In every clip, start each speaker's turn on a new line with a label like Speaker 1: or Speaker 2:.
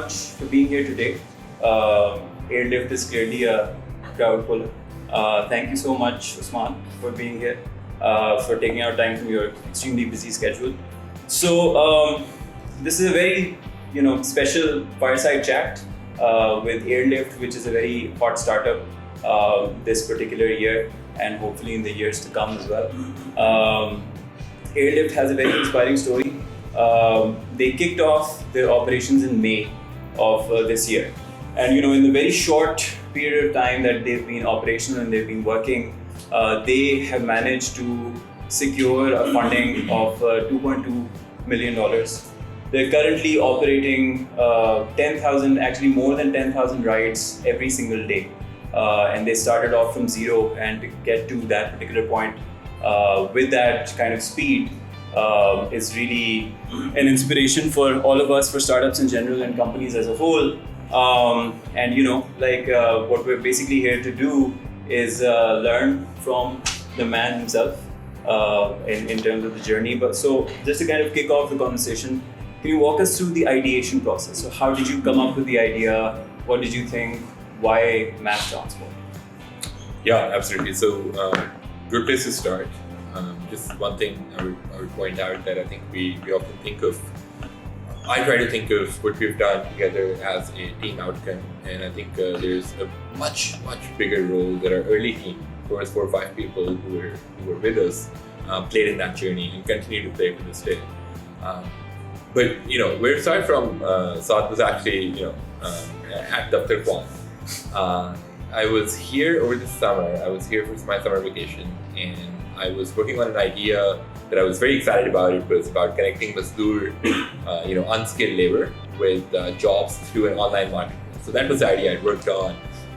Speaker 1: much for being here today. Airlift is clearly a crowd puller. Thank you so much, Usman, for being here, for taking out time from your extremely busy schedule. So this is a very special fireside chat with Airlift, which is a very hot startup this particular year and hopefully in the years to come as well. Airlift has a very inspiring story. They kicked off their operations in May of this year. And in the very short period of time that they've been operational and they've been working, they have managed to secure a funding of $2.2 million. They're currently operating 10,000, actually more than 10,000 rides every single day. And they started off from zero, and to get to that particular point with that kind of speed is really an inspiration for all of us, for startups in general and companies as a whole. What we're basically here to do is learn from the man himself in terms of the journey. But so just to kind of kick off the conversation, can you walk us through the ideation process? So how did you come up with the idea? What did you think? Why mass transport?
Speaker 2: Yeah, absolutely. So good place to start. Just one thing I would point out that I think we often think of. I try to think of what we've done together as a team outcome, and I think there's a much bigger role that our early team, first 4 or 5 people who were with us, played in that journey and continue to play to this day. But where it started from, Saad, was actually at Daftarkhwan. I was here over the summer. I was here for my summer vacation, and I was working on an idea that I was very excited about. It was about connecting Mazdoor, unskilled labor with jobs through an online marketplace. So that was the idea I'd worked on,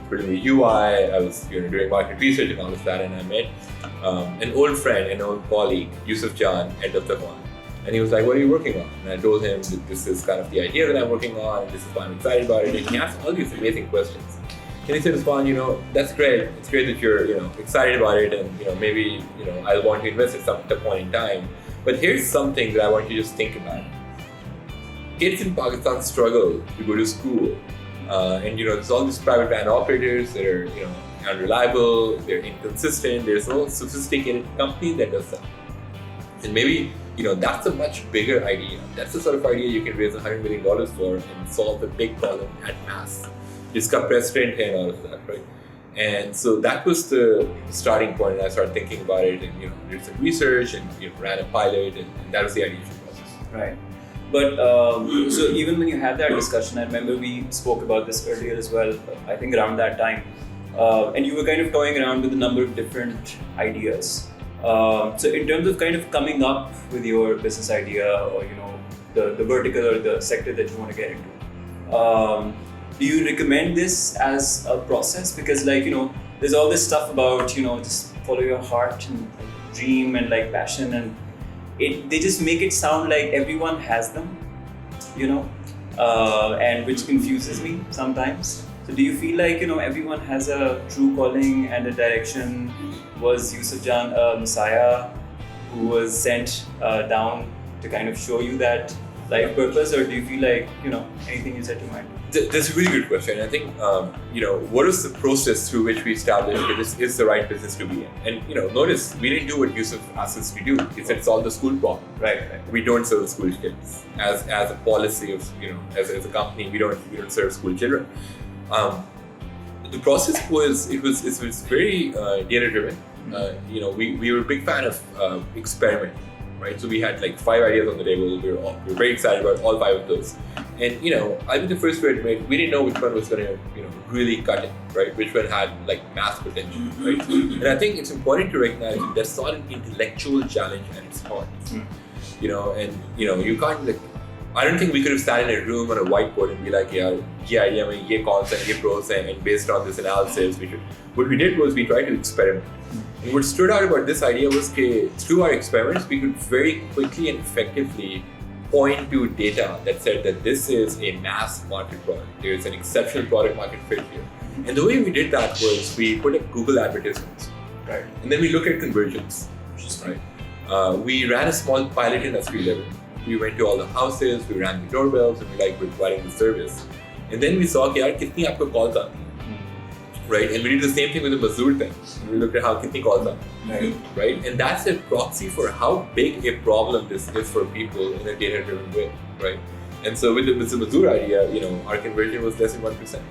Speaker 2: building the UI. I was doing market research and all of that, and I met an old friend, an old colleague, Yusuf Jan at Daftarkhwan. And he was like, "What are you working on?" And I told him that this is kind of the idea that I'm working on, and this is why I'm excited about it. And he asked all these amazing questions. And he said, "Usman, that's great. It's great that you're, excited about it, and maybe, I'll want to invest at some point in time. But here's something that I want you to just think about. Kids in Pakistan struggle to go to school, and there's all these private van operators that are, unreliable. They're inconsistent. There's no sophisticated company that does that. And maybe, that's a much bigger idea. That's the sort of idea you can raise $100 million for and solve a big problem at mass. Jiska president and all of that, right? And so that was the starting point, and I started thinking about it, and did some research and ran a pilot, and that was the ideation process.
Speaker 1: Right. But so even when you had that discussion, I remember we spoke about this earlier as well, I think around that time, and you were kind of toying around with a number of different ideas. So in terms of kind of coming up with your business idea, or the vertical or the sector that you want to get into, do you recommend this as a process? Because there's all this stuff about just follow your heart and dream and passion, and they just make it sound like everyone has them, and which confuses me sometimes. So do you feel like everyone has a true calling and a direction? Was Yusuf Jan a messiah who was sent down to kind of show you that life purpose, or do you feel like anything you said to mind?
Speaker 2: That's a really good question. I think what is the process through which we establish that this is the right business to be in? And notice we didn't do what Yusuf asked us to do. He said solve the school problem.
Speaker 1: Right.
Speaker 2: We don't serve school kids as a policy of as a company. We don't serve school children. The process was very data driven. We were a big fan of experimenting. Right, so we had 5 ideas on the table. We were very excited about all 5 of those, and I'll be the first to admit we didn't know which one was going to really cut it, right? Which one had mass potential, right? And I think it's important to recognize that that's not an intellectual challenge at its heart, and you can't I don't think we could have sat in a room on a whiteboard and be like, yeah idea mein ye cons and ye pros hain, and based on this analysis what we did was we tried to experiment. And what stood out about this idea was that through our experiments, we could very quickly and effectively point to data that said that this is a mass market product. There's an exceptional product market fit here. And the way we did that was we put up Google advertisements, right? And then we looked at conversions, right? We ran a small pilot in SQ11 we went to all the houses, we rang the doorbells, and we're providing the service. And then we saw, yaar, kitni aapko calls aati hain? Right? And we did the same thing with the Mazdoor thing. We looked at how kitni calls aati hain, right? And that's a proxy for how big a problem this is for people in a data-driven way, right? And so with the Mazdoor idea, our conversion was less than 1%.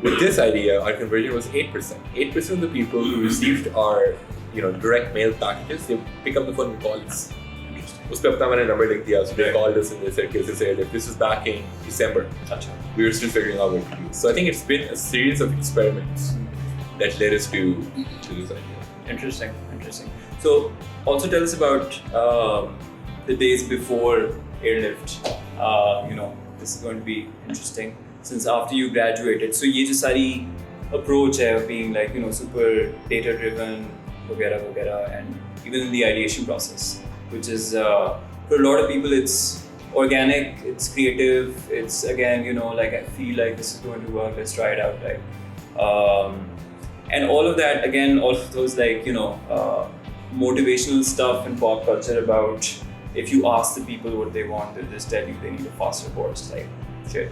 Speaker 2: With this idea, our conversion was 8%. 8% of the people who received our, direct mail packages, they pick up the phone and call us. उसपे अपना मैंने number लिख दिया. So they called us and they said, "This is Airlift." This was back in December. We were still figuring out what to do. So I think it's been a series of experiments that led us to this idea.
Speaker 1: Interesting. So also tell us about the days before Airlift. This is going to be interesting since after you graduated. So ये जो सारी approach है of being super data driven, वगैरह, and even in the ideation process, which is for a lot of people it's organic, it's creative, it's again I feel like this is going to work, let's try it out, right? And all of that, again, all of those motivational stuff in pop culture about if you ask the people what they want, they'll just tell you they need a faster horse, like shit.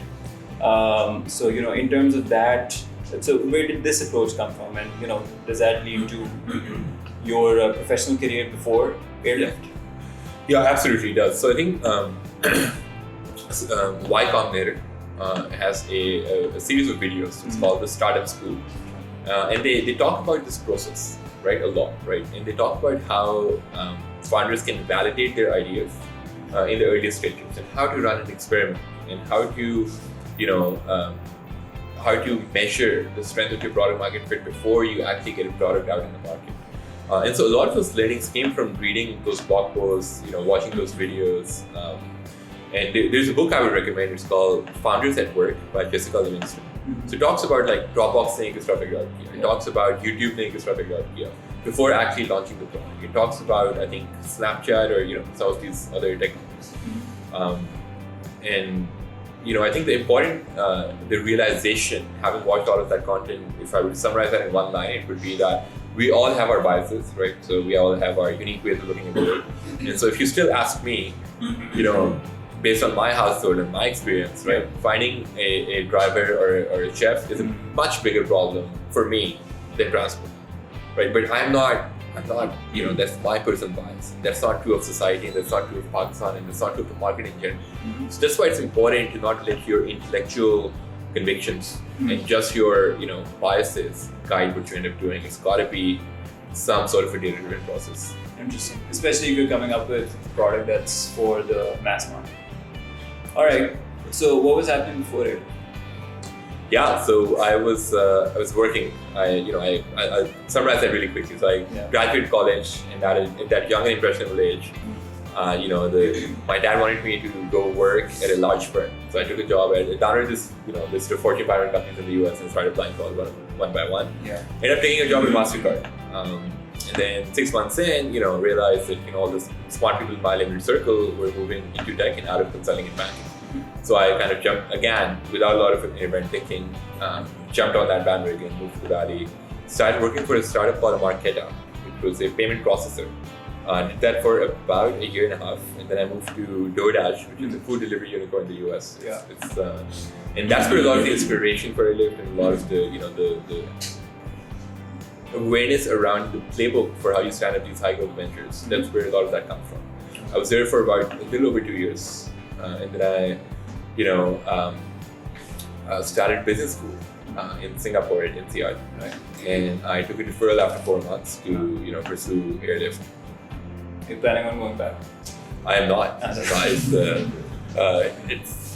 Speaker 1: So in terms of that, so where did this approach come from, and does that lead to your professional career before Airlift?
Speaker 2: Yeah, absolutely it does. So I think Y Combinator has a series of videos. It's called the Startup School, and they talk about this process, right, a lot, right? And they talk about how founders can validate their ideas in the earliest stages, and how to run an experiment, and how to measure the strength of your product market fit before you actually get a product out in the market. And so a lot of those learnings came from reading those blog posts, watching those videos. And there's a book I would recommend. It's called Founders at Work by Jessica Livingston. So it talks about Dropbox ने किस तरह figure out किया. It talks about YouTube ने किस तरह figure out किया before actually launching the product. It talks about, I think, Snapchat or some of these other technologies. And I think the important, the realization, having watched all of that content, if I were to summarize that in one line, it would be that we all have our biases, right? So we all have our unique ways of looking at the world. And so if you still ask me, based on my household and my experience, right, finding a driver or a chef is a much bigger problem for me than transport, right? But I'm not, that's my personal bias. That's not true of society, and that's not true of Pakistan, and that's not true of the market in general. So that's why it's important to not let your intellectual convictions and just your, biases guide what you end up doing. It's got to be some sort of a data-driven process.
Speaker 1: Interesting, especially if you're coming up with a product that's for the mass market. All right. So what was happening before it?
Speaker 2: Yeah, so I was working. I summarized that really quickly. So I graduated college, and at that young and impressionable age, my dad wanted me to go work at a large firm. So I took a job at downloaded this list of Fortune 500 companies in the US and started applying for all one by one.
Speaker 1: Yeah.
Speaker 2: Ended up taking a job at MasterCard. And then 6 months in, realized that all the smart people in my limited circle were moving into tech and out of consulting and banking. So I kind of jumped again without a lot of event thinking, jumped on that bandwagon, moved to the Valley, started working for a startup called Marqeta, which was a payment processor. Did that for about a year and a half, and then I moved to DoorDash, which is a food delivery unicorn in the US. It's and that's where a lot of the inspiration for Airlift and a lot of the awareness around the playbook for how you stand up these high growth ventures. That's where a lot of that comes from. I was there for about a little over 2 years, and then I started business school in Singapore at NCR,
Speaker 1: right.
Speaker 2: And I took a deferral after 4 months to pursue Airlift.
Speaker 1: You're planning on going back?
Speaker 2: I am not.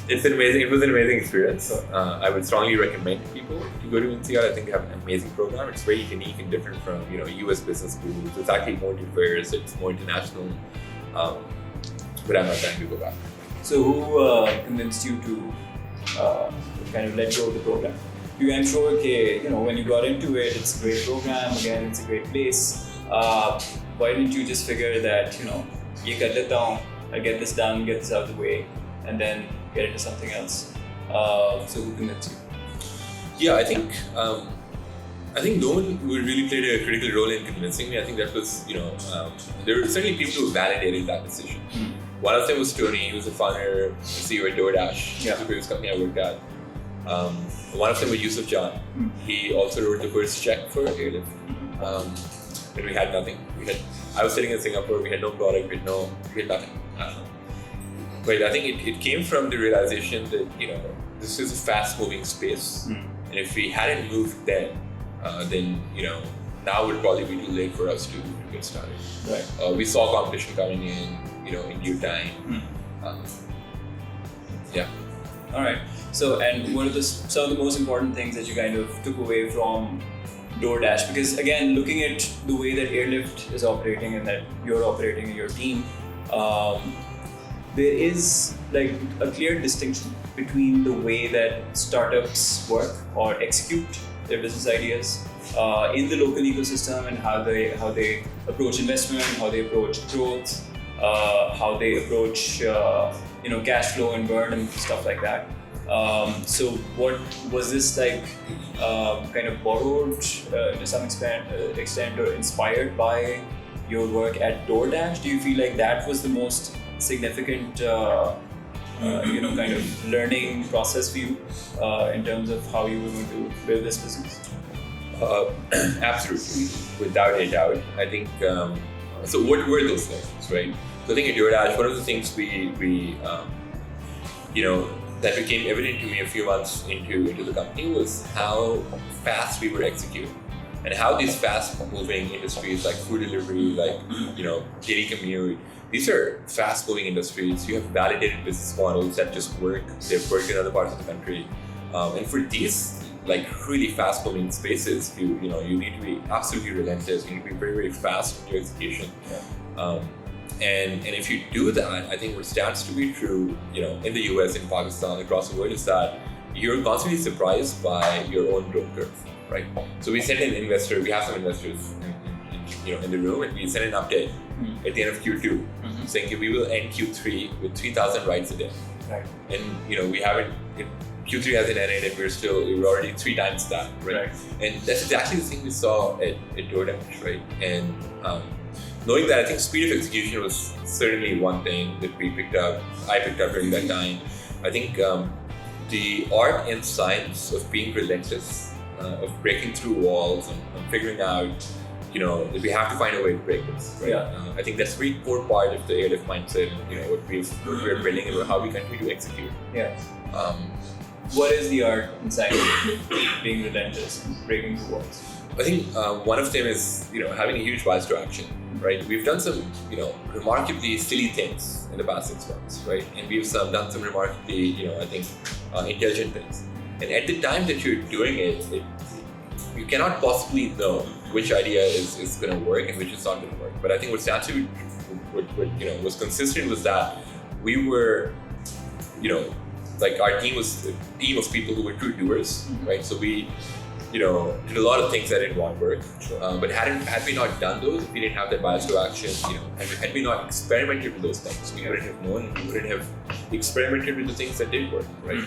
Speaker 2: It's an amazing. It was an amazing experience. I would strongly recommend people to go to NCR. I think they have an amazing program. It's very unique and different from US business schools. It's actually more diverse. It's more international. But I'm not planning to go back.
Speaker 1: So who convinced you to kind of let go of the program? I'm sure, when you got into it, it's a great program. Again, it's a great place. Why didn't you just figure that, ye kar leta hoon, I'll get this done, get this out of the way, and then get into something else? So who convinced you?
Speaker 2: Yeah, I think I think no one who really played a critical role in convincing me. I think that was, there were certainly people who validated that decision. One of them was Tony, who was the founder and CEO at DoorDash, the previous company I worked at. One of them was Yusuf John. He also wrote the first check for Airlift. And we had nothing. I was sitting in Singapore, we had no product, we had nothing. But I think it came from the realization that, this is a fast-moving space. And if we hadn't moved then, now would probably be too late for us to get started.
Speaker 1: Right.
Speaker 2: We saw competition coming in, in due time.
Speaker 1: All right. So, and what are some of the most important things that you kind of took away from DoorDash? Because again, looking at the way that Airlift is operating and that you're operating in your team, there is like a clear distinction between the way that startups work or execute their business ideas in the local ecosystem and how they approach investment, how they approach growth, how they approach cash flow and burn and stuff like that. So what was this like kind of borrowed to some extent or inspired by your work at DoorDash? Do you feel like that was the most significant kind of learning process for you in terms of how you were going to build this business?
Speaker 2: Absolutely, without a doubt. I think, so what were those things, right? So I think at DoorDash, one of the things we that became evident to me a few months into the company was how fast we were executing and how these fast-moving industries like food delivery, like, daily commute, these are fast-moving industries. You have validated business models that just work. They've worked in other parts of the country. And for these like really fast-moving spaces, you need to be absolutely relentless. You need to be very, very fast in your execution. And if you do that, I think what stands to be true, in the US, in Pakistan, across the world, is that you're constantly surprised by your own growth curve, right? So we sent an investor, we have some investors in the room, and we sent an update at the end of Q2 saying we will end Q3 with 3,000 rides a day.
Speaker 1: Right.
Speaker 2: And we haven't, Q3 hasn't ended and we're already 3 times that, right? And that's exactly the thing we saw at DoorDash, right? And knowing that, I think speed of execution was certainly one thing that I picked up during that time. I think the art and science of being relentless, of breaking through walls and figuring out, that we have to find a way to break this, right? I think that's a very core part of the Airlift mindset, what we're building and how we continue to execute.
Speaker 1: What is the art and science of being relentless and breaking through walls?
Speaker 2: I think one of them is, having a huge bias to action, right? We've done some, remarkably silly things in the past 6 months, right? And we've done some remarkably, intelligent things. And at the time that you're doing it, you cannot possibly know which idea is going to work and which is not going to work. But I think what stands to was consistent was that we were, like our team was a team of people who were true doers, right? So we, did a lot of things that didn't want to work. But had we not done those, if we didn't have that bias to action, had we not experimented with those things, we wouldn't have known, we wouldn't have experimented with the things that did work, right?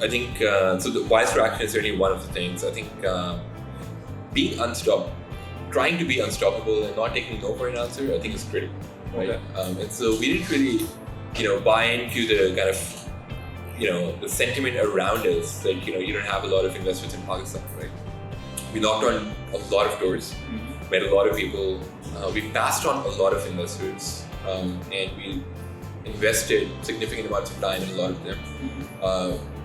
Speaker 2: I think, so the bias to action is certainly one of the things. I think trying to be unstoppable and not taking no for an answer, I think is critical, right? And so we didn't really, buy into the kind of, the sentiment around us that, you don't have a lot of investors in Pakistan, right? We knocked on a lot of doors, met a lot of people, we passed on a lot of investors, and we invested significant amounts of time in a lot of them.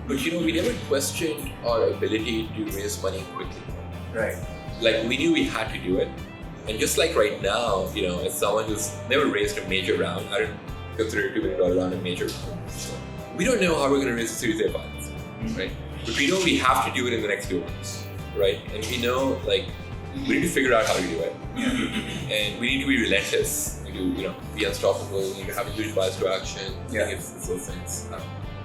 Speaker 2: But we never questioned our ability to raise money quickly.
Speaker 1: Right.
Speaker 2: Like we knew we had to do it. And just like right now, as someone who's never raised a major round, I don't consider $2 million round a major round. We don't know how we're going to raise a Series A financing, right? But we know we have to do it in the next 2 months, right? And we know, we need to figure out how to do it. And we need to be relentless. We need to, be unstoppable. We need to have a huge bias to action. I think it's those things.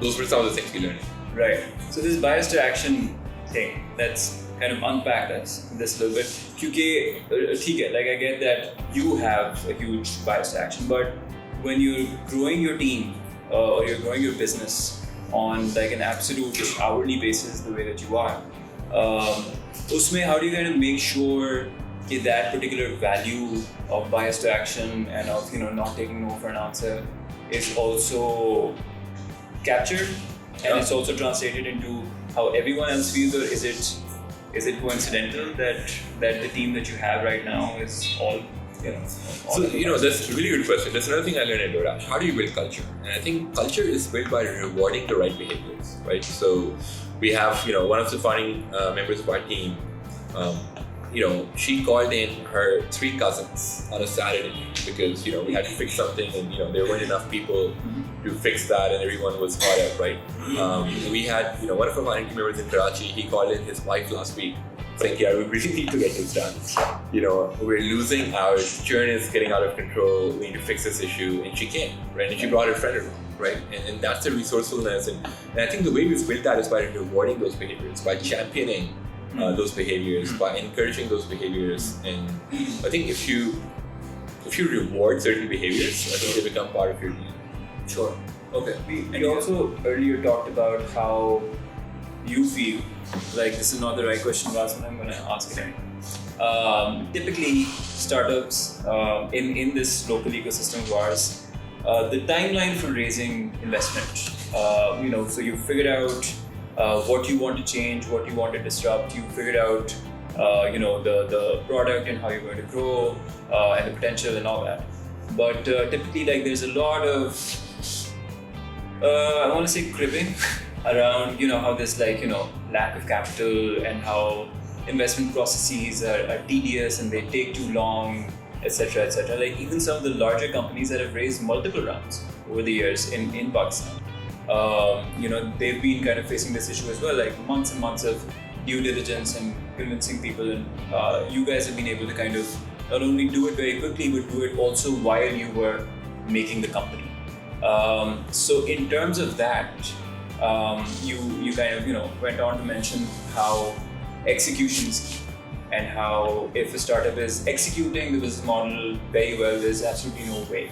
Speaker 2: Those were some of the things we learned.
Speaker 1: Right. So this bias to action thing, let's kind of unpack this a little bit. Because, I get that you have a huge bias to action, but when you're growing your team or you're growing your business on an absolute hourly basis the way that you are, Usme, how do you kind of make sure that particular value of bias to action and of not taking no for an answer is also captured and it's also translated into how everyone else feels, or is it coincidental that the team that you have right now is all
Speaker 2: So that's a really good question. That's another thing I learned at DoorDash. How do you build culture? And I think culture is built by rewarding the right behaviors, right? So we have one of the founding members of our team. She called in her 3 cousins on a Saturday because we had to fix something, and there weren't enough people to fix that, and everyone was caught up, right? We had one of our founding team members in Karachi. He called in his wife last week, saying, "Yeah, we really need to get this done. We're losing our churn is getting out of control. We need to fix this issue," and she came, right? And she brought her friend along, right? And that's the resourcefulness, and I think the way we've built that is by rewarding those behaviors, by championing those behaviors, by encouraging those behaviors. And I think if you reward certain behaviors, I think they become part of your DNA.
Speaker 1: Sure. Okay. We also earlier talked about how you feel like this is not the right question to ask, but I'm going to ask it anyway. Typically, startups in this local ecosystem of ours, the timeline for raising investment, so you figured out what you want to change, what you want to disrupt. You figured out, the product and how you're going to grow and the potential and all that. But typically, there's a lot of, I want to say, cribbing around, how there's lack of capital and how investment processes are tedious and they take too long, etc., etc. Even some of the larger companies that have raised multiple rounds over the years in Pakistan. They've been kind of facing this issue as well, months and months of due diligence and convincing people, and you guys have been able to kind of not only do it very quickly, but do it also while you were making the company. So in terms of that, you kind of went on to mention how execution is key, and how if a startup is executing the business model very well, there's absolutely no way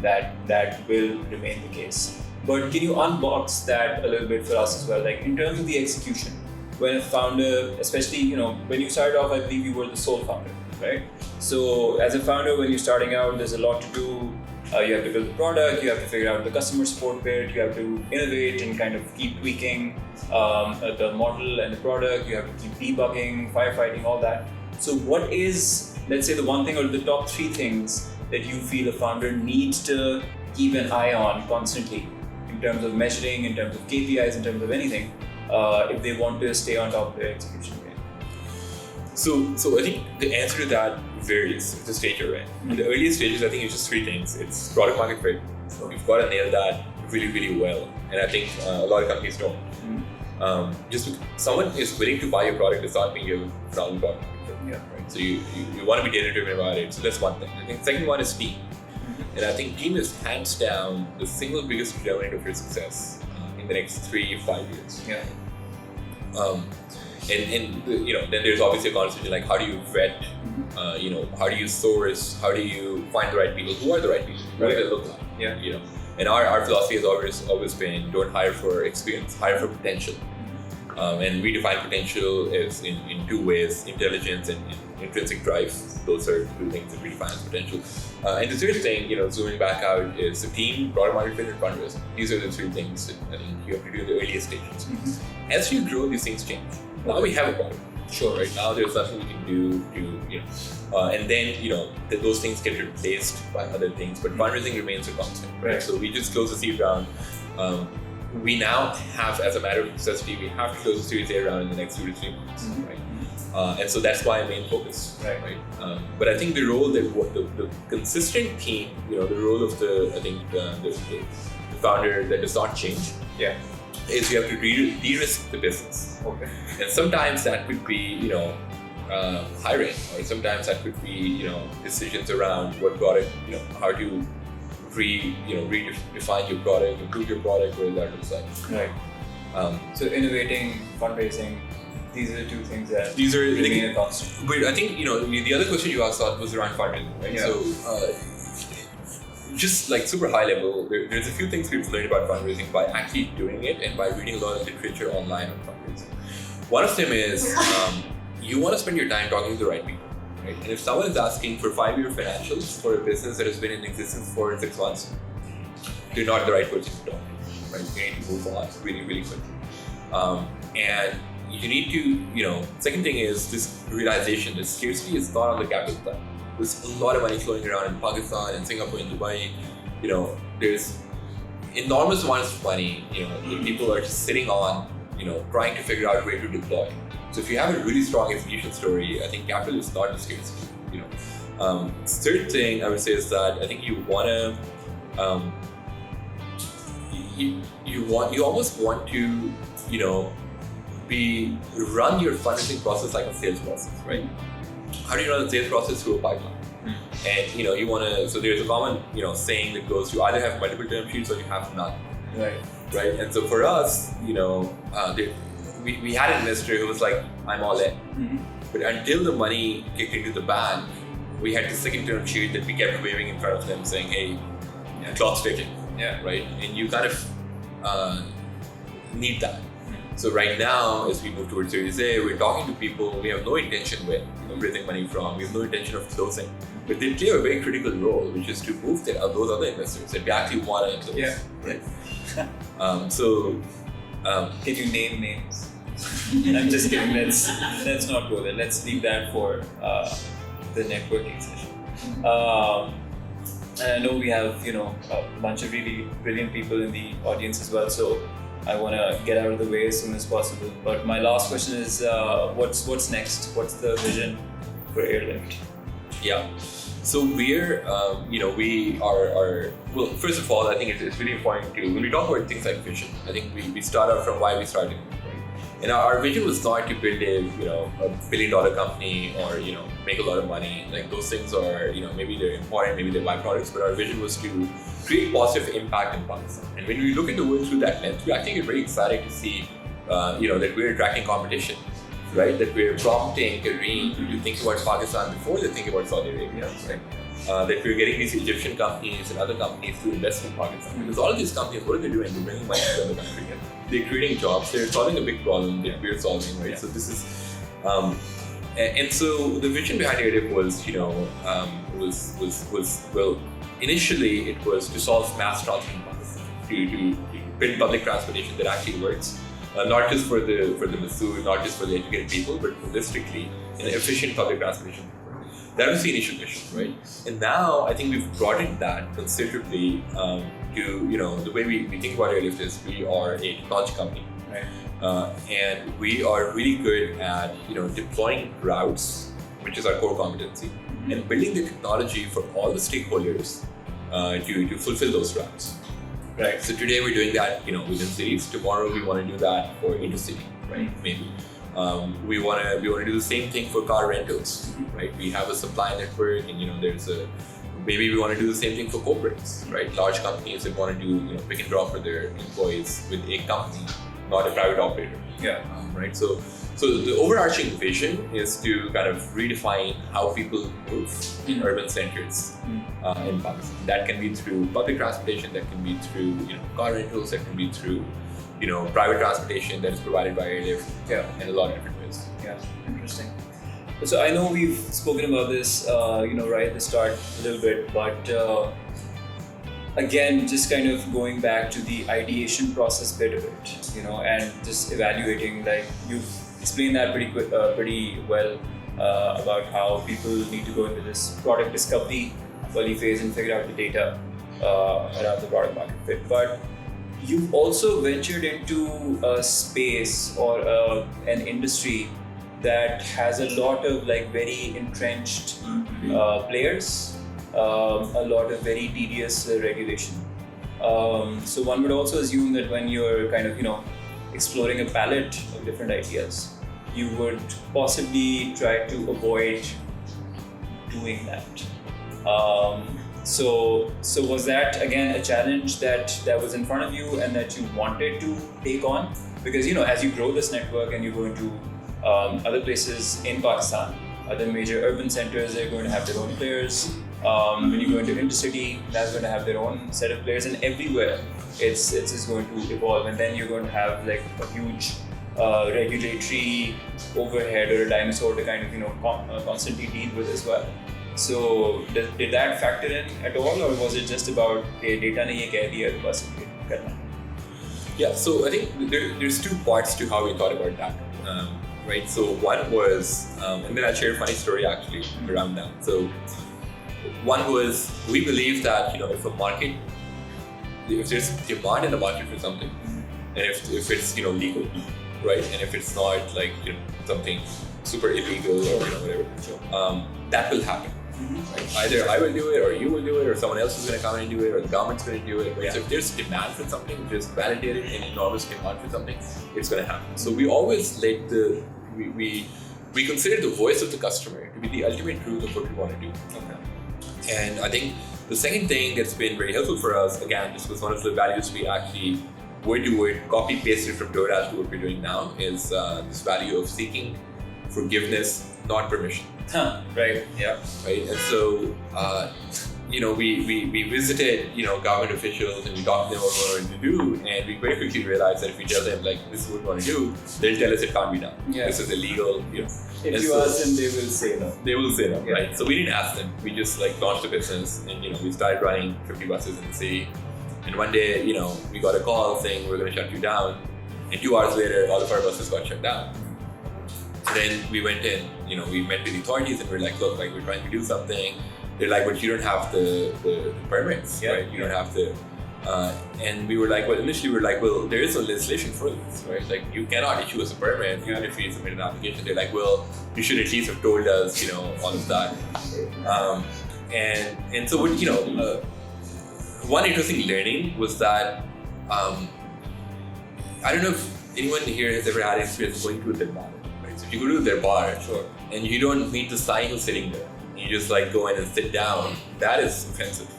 Speaker 1: that will remain the case. But can you unbox that a little bit for us as well? In terms of the execution, when a founder, especially when you started off, I believe you were the sole founder, right? So as a founder, when you're starting out, there's a lot to do. You have to build the product, you have to figure out the customer support bit, you have to innovate and kind of keep tweaking the model and the product, you have to keep debugging, firefighting, all that. So what is, let's say, the one thing or the top 3 things that you feel a founder needs to keep an eye on constantly in terms of measuring, in terms of KPIs, in terms of anything, if they want to stay on top of their execution game?
Speaker 2: So I think the answer to that varies with the stage you're in. In the earliest stages, I think it's just 3 things. It's product market fit. So you've got to nail that really, really well. And I think a lot of companies don't. Just because someone is willing to buy your product does not mean you have a solid product market fit.
Speaker 1: Yeah.
Speaker 2: Right? So you want to be data-driven about it. So that's one thing. I think the second one is team. And I think team is hands down the single biggest determinant of your success in the next 3-5 years.
Speaker 1: Yeah.
Speaker 2: And then there's obviously a conversation how do you vet, how do you source, how do you find the right people, who are the right people, what do they look like?
Speaker 1: Yeah.
Speaker 2: And our philosophy has always been don't hire for experience, hire for potential. And we define potential as in 2 ways: intelligence and intrinsic drive. Those are 2 things that we define as potential. And the third thing, zooming back out, is the team, product market fit, and fundraising. These are the 3 things that I think you have to do in the earliest stages. As you grow, these things change. Now we have a product. Sure, right now there's nothing we can do to, and then those things get replaced by other things, but fundraising remains a constant, right? So we just closed the seed round. We now have, as a matter of necessity, we have to close the Series A round in the next 2 to 3 months, right? And so that's my main focus, right? But I think the role that the consistent team, the role of the founder that does not change, is you have to de-risk the business. Okay. And sometimes that could be, hiring, or sometimes that could be, decisions around what product, how to redefine your product, improve your product, what that looks like.
Speaker 1: Right. So innovating, fundraising, these are the 2 things that
Speaker 2: remain
Speaker 1: a constant.
Speaker 2: But I think, the other question you asked was around fundraising, right?
Speaker 1: Yeah.
Speaker 2: So, just super high level, there's a few things we've learned about fundraising by actually doing it and by reading a lot of literature online on fundraising. One of them is you want to spend your time talking to the right people. Right? And if someone is asking for 5-year financials for a business that has been in existence for 6 months, you're not the right person to talk to. Right? You need to move on really, really quickly. And you need to, second thing is this realization that scarcity is not on the capital plan. There's a lot of money flowing around in Pakistan and Singapore and Dubai. There's enormous amounts of money, that people are just sitting on, trying to figure out where to deploy. So if you have a really strong execution story, I think capital is not the scarcity. Third thing I would say is that I think you want to, you almost want to, run your fundraising process like a sales process, right? How do you run the sales process through a pipeline? And you want to. So there's a common saying that goes: you either have multiple term sheets or you have none. Right. And so for us, we had an investor who was like, "I'm all in," but until the money kicked into the bank, we had the second term sheet that we kept waving in front of them, saying, "Hey, clock's ticking."
Speaker 1: Yeah.
Speaker 2: Right. And you kind of need that. So right now, as we move towards Series A, we're talking to people we have no intention with, raising money from. We have no intention of closing, but they play a very critical role, which is to move those other investors that we actually want to close.
Speaker 1: Yeah.
Speaker 2: Right.
Speaker 1: Can you name names? I'm just kidding. Let's not go there. Let's leave that for the networking session. And I know we have a bunch of really brilliant people in the audience as well. So I want to get out of the way as soon as possible. But my last question is, what's next? What's the vision for Airlift?
Speaker 2: Yeah. So we're, we are, well, first of all, I think it's really important to, when we talk about things like vision, I think we start out from why we started, right? And our vision was not to build a $1 billion company or, make a lot of money. Like those things are, maybe they're important, maybe they're byproducts, but our vision was to create positive impact in Pakistan. And when we look at the world through that lens, we actually get very excited to see, that we're attracting competition, right? That we're prompting Kareem to think about Pakistan before they think about Saudi Arabia, right? That we're getting these Egyptian companies and other companies to invest in Pakistan. Because all of these companies, what are they doing? They're bringing money to the country. They're creating jobs. They're solving a big problem that we're solving, right? Yeah. So this is, and so the vision behind Airlift was, well, initially it was to solve mass transit in Pakistan, to build public transportation that actually works. Not just for the Masood, not just for the educated people, but holistically an efficient public transportation. That was the initial mission, right? And now I think we've broadened that considerably to, the way we think about Airlift is we are a technology company, right? And we are really good at, deploying routes, which is our core competency, and building the technology for all the stakeholders to fulfill those routes. Right. So today we're doing that, within cities. Tomorrow we want to do that for intercity, right? Maybe. We want to do the same thing for car rentals, right? We have a supply network, and maybe we want to do the same thing for corporates, right? Large companies that want to do pick and drop for their employees with a company, not a private operator.
Speaker 1: Yeah.
Speaker 2: Right. So the overarching vision is to kind of redefine how people move in urban centers in Pakistan. That can be through public transportation, that can be through car rentals, that can be through private transportation that is provided by Airlift, in a lot of different ways.
Speaker 1: Yeah, interesting. So I know we've spoken about this, right at the start a little bit, but again, just kind of going back to the ideation process bit of it, and just evaluating, like you've explained that pretty well about how people need to go into this product discovery early phase and figure out the data around the product market fit. But you've also ventured into a space or an industry that has a lot of very entrenched players, a lot of very tedious regulation. So one would also assume that when you're kind of exploring a palette of different ideas, you would possibly try to avoid doing that. So was that again a challenge that was in front of you and that you wanted to take on? Because as you grow this network and you go into other places in Pakistan, other major urban centers, they're going to have their own players. When you go into intercity, that's going to have their own set of players, and everywhere it's just going to evolve. And then you're going to have a huge regulatory overhead or a dinosaur to kind of constantly deal with as well. So did that factor in at all, or was it just about data ne ye keh diya to bas karna?
Speaker 2: Yeah, so I think there's two parts to how we thought about that, right? So one was, and then I'll share a funny story actually around that. So one was, we believe that if there's demand in the market for something, and if it's legal, right, and if it's not like something super illegal or whatever, that will happen. Right? Either I will do it, or you will do it, or someone else is going to come and do it, or the government's going to do it. Right? Yeah. So if there's demand for something, if there's validated and enormous demand for something, it's going to happen. So we always let we consider the voice of the customer to be the ultimate truth of what we want to do. Okay. And I think the second thing that's been very helpful for us, again, this was one of the values we actually word copy pasted from DoorDash to what we're doing now, is this value of seeking forgiveness, not permission.
Speaker 1: Right. Yeah.
Speaker 2: Right. And so, we visited, government officials, and we talked to them about what we wanted to do, and we very quickly realized that if we tell them like this is what we want to do, they'll tell us it can't be done. Yeah. This is illegal.
Speaker 1: If you ask them, they will say no.
Speaker 2: They will say no.
Speaker 1: Yeah.
Speaker 2: Right. So we didn't ask them. We just launched a business, and we started running 50 buses in the city. And one day, we got a call saying we're going to shut you down, and 2 hours later, all of our buses got shut down. And then we went in, we met with the authorities, and we're like, look, we're trying to do something. They're like, but you don't have the permits, right? You don't have the, and we were like, well, initially we were like, well, there is no legislation for this, right? Like, you cannot issue us a permit even if you submit an application. They're like, well, you should at least have told us, all of that. And so what, one interesting learning was that, I don't know if anyone here has ever had experience going to a bar. So if you go to their bar, and you don't meet the sign who's sitting there, you just go in and sit down, that is offensive.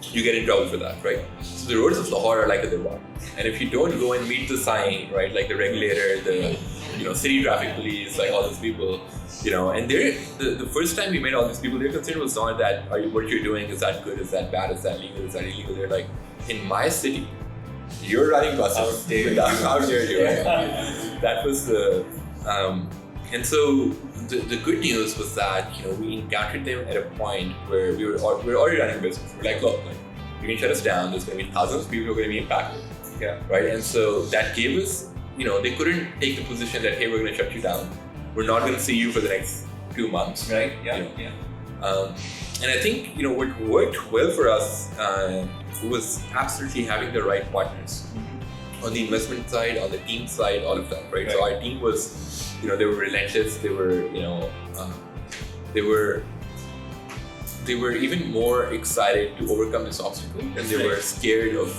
Speaker 2: You get in trouble for that, right? So the roads of Lahore are like a bar. And if you don't go and meet the sign, right, like the regulator, the city traffic police, all those people, and the first time we met all these people, their concern was not that what you're doing, is that good, is that bad, is that legal, is that illegal? They're like, in my city, you're running buses. How dare you? Right? That was the and so the good news was that we encountered them at a point where we were already running business. We're like, look, you can shut us down. There's going to be thousands of people who are going to be impacted.
Speaker 1: Yeah.
Speaker 2: Right. And so that gave us, they couldn't take the position that, hey, we're going to shut you down. We're not going to see you for the next 2 months.
Speaker 1: Right. Yeah. Yeah.
Speaker 2: And I think what worked well for us was absolutely having the right partners. On the investment side, on the team side, all of that, right? So our team was, they were relentless. They were, they were even more excited to overcome this obstacle, and they were scared of,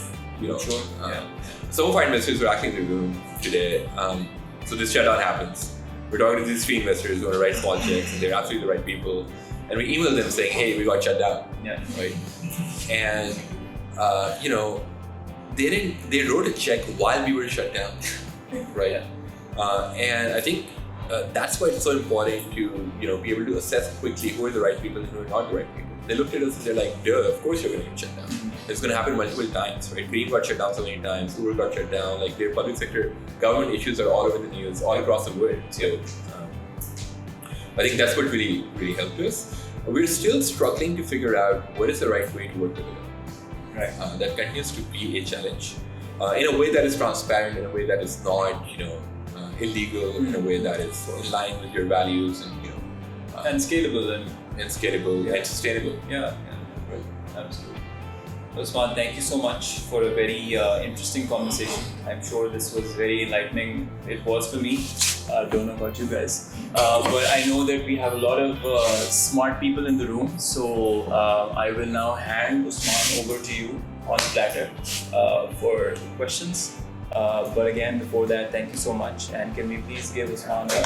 Speaker 2: Some of our investors were actually in the room today. So this shutdown happens. We're talking to these 3 investors who want to write small checks, and they're absolutely the right people. And we emailed them saying, hey, we got shut down.
Speaker 1: Yeah.
Speaker 2: Right. And, they wrote a check while we were shut down, right? And I think that's why it's so important to be able to assess quickly who are the right people and who are not the right people. They looked at us and they're like, duh, of course you're going to get shut down. It's going to happen multiple times, right? Green got shut down so many times, Uber got shut down, their public sector government issues are all over the news, all across the world. So I think that's what really, really helped us. We're still struggling to figure out what is the right way to work together.
Speaker 1: Right.
Speaker 2: That continues to be a challenge in a way that is transparent, in a way that is not, illegal, in a way that is in line with your values,
Speaker 1: and scalable
Speaker 2: and sustainable.
Speaker 1: Yeah. Right. Absolutely. Usman, thank you so much for a very interesting conversation. I'm sure this was very enlightening. It was for me. Don't know about you guys, but I know that we have a lot of smart people in the room. So I will now hand Usman over to you on the platter for questions. But again, before that, thank you so much. And can we please give Usman a